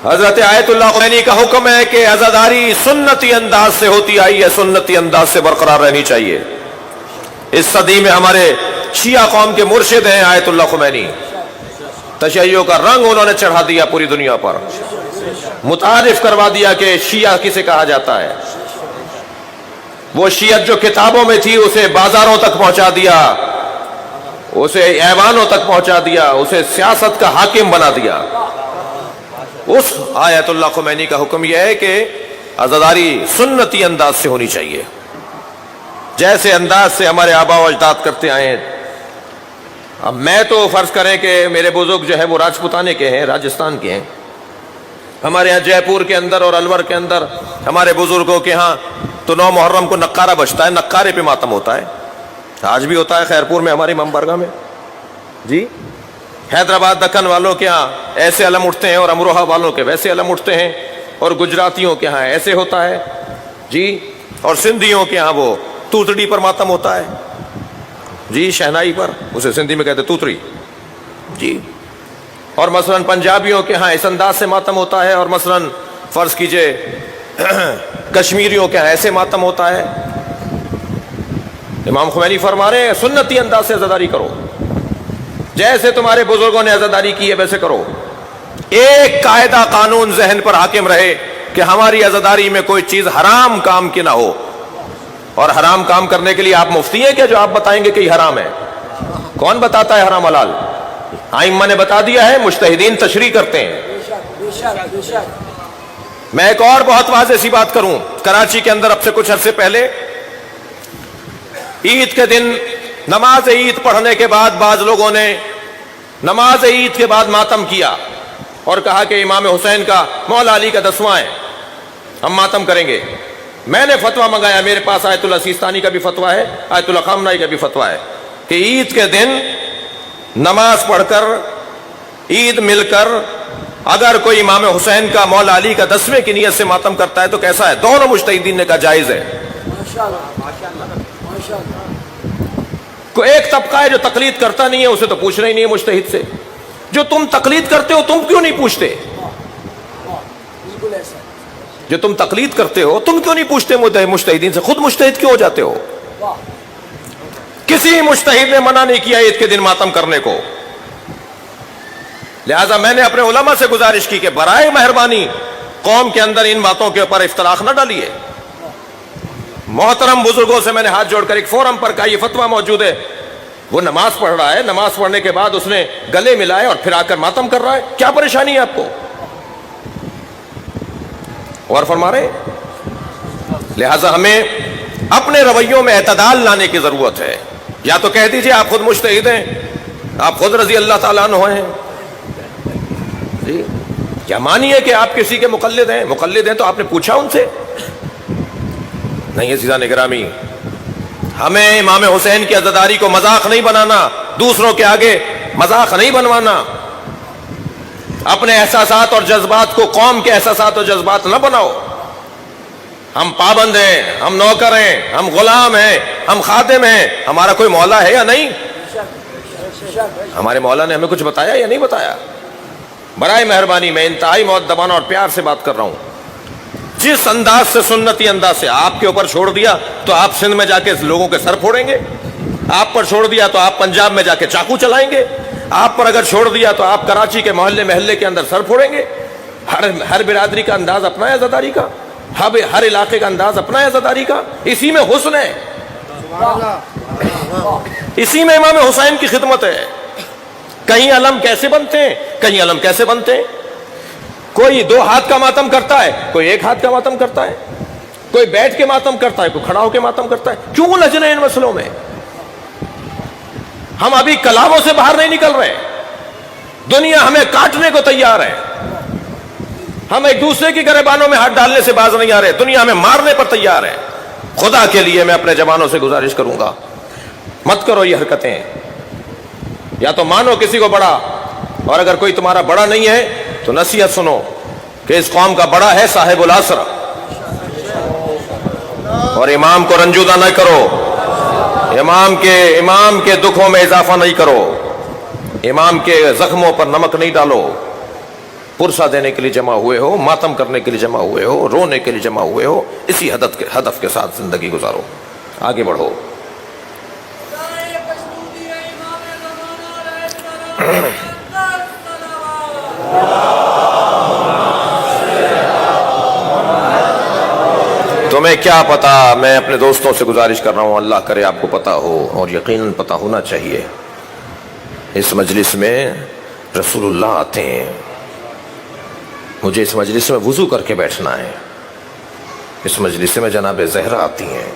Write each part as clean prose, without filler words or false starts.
حضرت آیت اللہ خمینی کا حکم ہے کہ عزاداری سنتی انداز سے ہوتی آئی ہے، سنتی انداز سے برقرار رہنی چاہیے۔ اس صدی میں ہمارے شیعہ قوم کے مرشد ہیں آیت اللہ خمینی، تشیع کا رنگ انہوں نے چڑھا دیا پوری دنیا پر، متعارف کروا دیا کہ شیعہ کسے کہا جاتا ہے۔ وہ شیعت جو کتابوں میں تھی اسے بازاروں تک پہنچا دیا، اسے ایوانوں تک پہنچا دیا، اسے سیاست کا حاکم بنا دیا۔ اس آیت اللہ خمینی کا حکم یہ ہے کہ عزاداری سنتی انداز سے ہونی چاہیے، جیسے انداز سے ہمارے آبا و اجداد کرتے آئے ہیں۔ اب میں تو فرض کریں کہ میرے بزرگ جو ہے وہ راجپوتانے کے ہیں، راجستھان کے ہیں۔ ہمارے یہاں جے پور کے اندر اور الور کے اندر ہمارے بزرگوں کے ہاں تو 9 محرم کو نقارہ بجتا ہے، نقارے پہ ماتم ہوتا ہے، آج بھی ہوتا ہے خیرپور میں ہماری امام بارگاہ میں جی۔ حیدرآباد دکن والوں کے ہاں ایسے علم اٹھتے ہیں اور امروہہ والوں کے ویسے علم اٹھتے ہیں، اور گجراتیوں کے ہاں ایسے ہوتا ہے جی، اور سندھیوں کے ہاں وہ توتڑی پر ماتم ہوتا ہے جی، شہنائی پر، اسے سندھی میں کہتے توتڑی جی۔ اور مثلاً پنجابیوں کے ہاں اس انداز سے ماتم ہوتا ہے، اور مثلاً فرض کیجئے کشمیریوں کے ہاں ایسے ماتم ہوتا ہے۔ امام خمینی فرما رہے ہیں سنتی انداز سے عزاداری کرو، جیسے تمہارے بزرگوں نے عزاداری کی ہے ویسے کرو۔ ایک قاعدہ قانون ذہن پر حاکم رہے کہ ہماری عزاداری میں کوئی چیز حرام کام کی نہ ہو، اور حرام کام کرنے کے لیے آپ مفتی ہیں کیا جو آپ بتائیں گے کہ یہ حرام ہے؟ کون بتاتا ہے حرام حلال؟ ائمہ نے بتا دیا ہے، مجتہدین تشریح کرتے ہیں۔ میں ایک اور بہت واضح سی بات کروں، کراچی کے اندر اب سے کچھ عرصے پہلے عید کے دن نماز عید پڑھنے کے بعد بعض لوگوں نے نماز عید کے بعد ماتم کیا اور کہا کہ امام حسین کا مولا علی کا 10واں ہے، ہم ماتم کریں گے۔ میں نے فتویٰ منگایا، میرے پاس آیت اللہ سیستانی کا بھی فتویٰ ہے، آیت اللہ خامنائی کا بھی فتویٰ ہے کہ عید کے دن نماز پڑھ کر عید مل کر اگر کوئی امام حسین کا مولا علی کا 10ویں کی نیت سے ماتم کرتا ہے تو کیسا ہے؟ دونوں مجتہدین نے کہا جائز ہے۔ کوئی ایک طبقہ ہے جو تقلید کرتا نہیں ہے، اسے تو پوچھنا ہی نہیں ہے مجتہد سے۔ جو تم تقلید کرتے ہو تم کیوں نہیں پوچھتے؟ جو تم تقلید کرتے ہو تم کیوں نہیں پوچھتے مجتہدین سے؟ خود مجتہد کیوں ہو جاتے ہو؟ کسی مجتہد نے منع نہیں کیا عید کے دن ماتم کرنے کو، لہذا میں نے اپنے علماء سے گزارش کی کہ برائے مہربانی قوم کے اندر ان باتوں کے اوپر اختلاف نہ ڈالیے۔ محترم بزرگوں سے میں نے ہاتھ جوڑ کر ایک فورم پر کہا یہ فتویٰ موجود ہے، وہ نماز پڑھ رہا ہے، نماز پڑھنے کے بعد اس نے گلے ملائے اور پھر آ کر ماتم کر رہا ہے، کیا پریشانی ہے آپ کو؟ اور فرما رہے ہیں لہذا ہمیں اپنے رویوں میں اعتدال لانے کی ضرورت ہے۔ یا تو کہہ دیجئے آپ خود مجتہد ہیں، آپ خود رضی اللہ تعالیٰ عنہ ہیں جی، یا مانیے کہ آپ کسی کے مقلد ہیں، مقلد ہیں تو آپ نے پوچھا ان سے؟ نہیں عزیزان گرامی، ہمیں امام حسین کی عزاداری کو مذاق نہیں بنانا، دوسروں کے آگے مذاق نہیں بنوانا، اپنے احساسات اور جذبات کو قوم کے احساسات اور جذبات نہ بناؤ۔ ہم پابند ہیں، ہم نوکر ہیں، ہم غلام ہیں، ہم خادم ہیں، ہمارا کوئی مولا ہے یا نہیں؟ ہمارے مولا نے ہمیں کچھ بتایا یا نہیں بتایا؟ برائے مہربانی میں انتہائی مؤدبانہ اور پیار سے بات کر رہا ہوں، جس انداز سے سنتی انداز سے آپ کے اوپر چھوڑ دیا تو آپ سندھ میں جا کے لوگوں کے سر پھوڑیں گے، آپ پر چھوڑ دیا تو آپ پنجاب میں جا کے چاقو چلائیں گے، آپ پر اگر چھوڑ دیا تو آپ کراچی کے محلے محلے کے اندر سر پھوڑیں گے۔ ہر برادری کا انداز اپنا ہے عزاداری کا، ہر علاقے کا انداز اپنا ہے عزاداری کا، اسی میں حسن ہے، اسی میں امام حسین کی خدمت ہے۔ کہیں علم کیسے بنتے ہیں، کہیں علم کیسے بنتے ہیں، کوئی 2 ہاتھ کا ماتم کرتا ہے، کوئی 1 ہاتھ کا ماتم کرتا ہے، کوئی بیٹھ کے ماتم کرتا ہے، کوئی کھڑا ہو کے ماتم کرتا ہے۔ کیوں الجھ رہے ہیں ان مسئلوں میں؟ ہم ابھی کلاموں سے باہر نہیں نکل رہے، دنیا ہمیں کاٹنے کو تیار ہے، ہم ایک دوسرے کی گریبانوں میں ہاتھ ڈالنے سے باز نہیں آ رہے، دنیا ہمیں مارنے پر تیار ہے۔ خدا کے لیے میں اپنے جوانوں سے گزارش کروں گا مت کرو یہ حرکتیں، یا تو مانو کسی کو بڑا، اور اگر کوئی تمہارا بڑا نہیں ہے تو نصیحت سنو کہ اس قوم کا بڑا ہے صاحب العصر، اور امام کو رنجودہ نہ کرو، امام کے دکھوں میں اضافہ نہیں کرو، امام کے زخموں پر نمک نہیں ڈالو، پرسہ دینے کے لیے جمع ہوئے ہو، ماتم کرنے کے لیے جمع ہوئے ہو، رونے کے لیے جمع ہوئے ہو، اسی ہدف کے ساتھ زندگی گزارو، آگے بڑھو۔ تمہیں کیا پتا، میں اپنے دوستوں سے گزارش کر رہا ہوں، اللہ کرے آپ کو پتا ہو، اور یقیناً پتا ہونا چاہیے، اس مجلس میں رسول اللہ آتے ہیں، مجھے اس مجلس میں وضو کر کے بیٹھنا ہے، اس مجلس میں جناب زہرا آتی ہیں،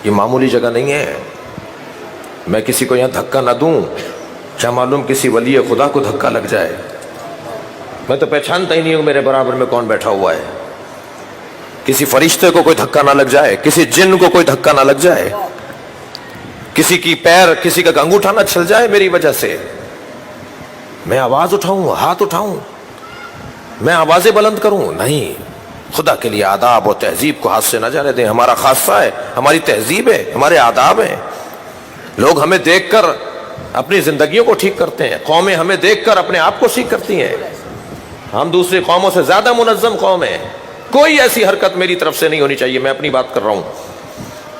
یہ معمولی جگہ نہیں ہے، میں کسی کو یہاں دھکا نہ دوں، کیا معلوم کسی ولی خدا کو دھکا لگ جائے، میں تو پہچانتا ہی نہیں ہوں میرے برابر میں کون بیٹھا ہوا ہے، کسی فرشتے کو کوئی دھکا نہ لگ جائے، کسی جن کو کوئی دھکا نہ لگ جائے، کسی کی پیر، کسی کا انگوٹھا نہ چھل جائے میری وجہ سے، میں آواز اٹھاؤں، ہاتھ اٹھاؤں، میں آوازیں بلند کروں، نہیں، خدا کے لیے آداب و تہذیب کو ہاتھ سے نہ جانے دیں، ہمارا خاصہ ہے، ہماری تہذیب ہے، ہمارے آداب ہیں، لوگ ہمیں دیکھ کر اپنی زندگیوں کو ٹھیک کرتے ہیں، قومیں ہمیں دیکھ کر اپنے آپ کو ٹھیک کرتی ہیں، ہم دوسری قوموں سے زیادہ منظم قوم ہیں، کوئی ایسی حرکت میری طرف سے نہیں ہونی چاہیے، میں اپنی بات کر رہا ہوں،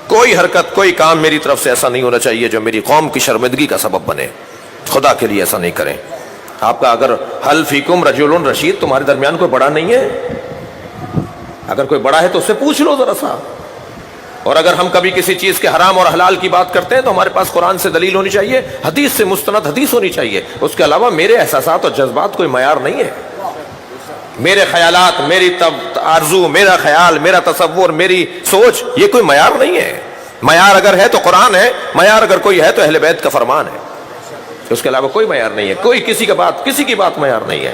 کوئی حرکت، کوئی کام میری طرف سے ایسا نہیں ہونا چاہیے جو میری قوم کی شرمندگی کا سبب بنے، خدا کے لیے ایسا نہیں کریں۔ آپ کا اگر حل فیکم رجل رشید، تمہارے درمیان کوئی بڑا نہیں ہے، اگر کوئی بڑا ہے تو اس سے پوچھ لو ذرا سا، اور اگر ہم کبھی کسی چیز کے حرام اور حلال کی بات کرتے ہیں تو ہمارے پاس قرآن سے دلیل ہونی چاہیے، حدیث سے مستند حدیث ہونی چاہیے، اس کے علاوہ میرے احساسات اور جذبات کوئی معیار نہیں ہے، میرے خیالات، میری آرزو، میرا خیال، میرا تصور، میری سوچ، یہ کوئی معیار نہیں ہے، معیار اگر ہے تو قرآن ہے، معیار اگر کوئی ہے تو اہل بیت کا فرمان ہے، اس کے علاوہ کوئی معیار نہیں ہے، کوئی کسی کی بات معیار نہیں ہے،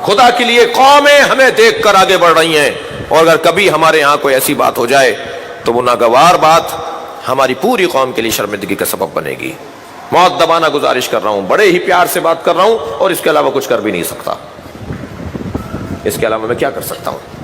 خدا کے لیے قومیں ہمیں دیکھ کر آگے بڑھ رہی ہیں، اور اگر کبھی ہمارے ہاں کوئی ایسی بات ہو جائے تو وہ ناگوار بات ہماری پوری قوم کے لیے شرمندگی کا سبب بنے گی۔ مؤدبانہ گزارش کر رہا ہوں، بڑے ہی پیار سے بات کر رہا ہوں، اور اس کے علاوہ کچھ کر بھی نہیں سکتا، اس کے علاوہ میں کیا کر سکتا ہوں؟